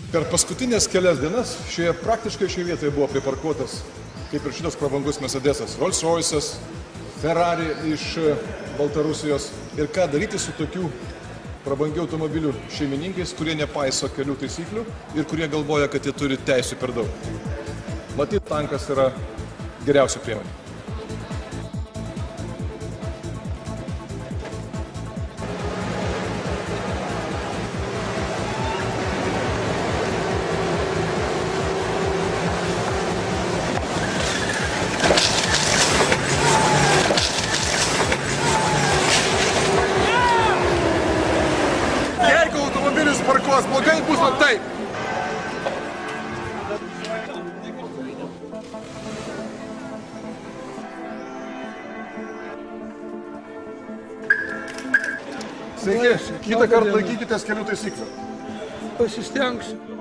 Per paskutinės kelias dienas praktiškai šioje vietoje buvo priparkuotas, kaip ir šitas prabangus Mercedesas, Rolls Royce'as, Ferrari iš Baltarusijos. Ir ką daryti su tokių prabangių automobilių šeimininkais, kurie nepaiso kelių taisyklių ir kurie galvoja, kad jie turi teisių per daug. Matyt, tankas yra geriausia priemonė. Jeigu automobilis parkuos blogai, bus va taip. Sveiki, kitą kartą laikykitės kelių taisyklių. Pasistengsiu.